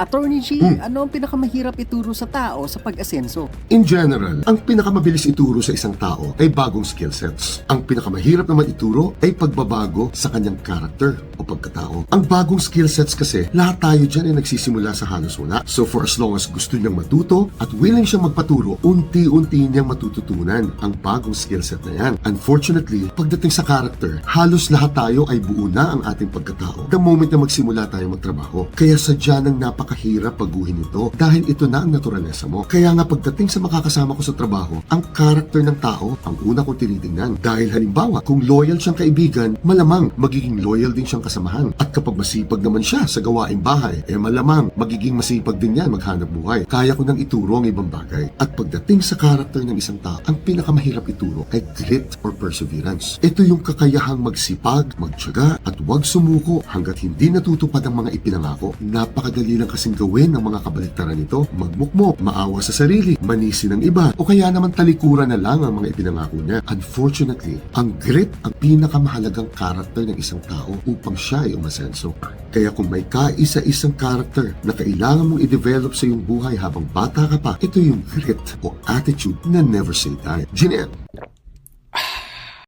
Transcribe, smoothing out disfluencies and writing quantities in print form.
Attorney G, ano ang pinakamahirap ituro sa tao sa pag-asenso? In general, ang pinakamabilis ituro sa isang tao ay bagong skill sets. Ang pinakamahirap naman ituro ay pagbabago sa kanyang character o pagkatao. Ang bagong skill sets kasi, lahat tayo dyan ay nagsisimula sa halos wala. So for as long as gusto niyang matuto at willing siyang magpaturo, unti-unti niyang matututunan ang bagong skill set na yan. Unfortunately, pagdating sa character, halos lahat tayo ay buo na ang ating pagkatao the moment na magsimula tayo magtrabaho. Kaya sadya nang napakahirap baguhin ito dahil ito na ang naturalesa mo. Kaya nga pagdating sa makakasama ko sa trabaho, ang character ng tao ang una kong tinitingnan. Dahil halimbawa, kung loyal siyang kaibigan, malamang magiging loyal din siyang kasamahan. At kapag masipag naman siya sa gawaing bahay, malamang magiging masipag din yan maghanap buhay. Kaya ko nang ituro ang ibang bagay. At pagdating sa character ng isang tao, ang pinakamahirap ituro ay grit or perseverance. Ito yung kakayahang magsipag, magtiyaga, at huwag sumuko hanggat hindi natutupad ang mga ipinangako. Napakadali lang kasing gawin ng mga kabaliktaran nito, magmukmok, maawa sa sarili, manisi ng iba, o kaya naman talikuran na lang ang mga ipinangako niya. Unfortunately, ang grit ang pinakamahalagang character ng isang tao upang siya ay umasenso. Kaya kung may kaisa-isang character na kailangan mong i-develop sa iyong buhay habang bata ka pa, ito yung grit o attitude na never say die. Jeanette!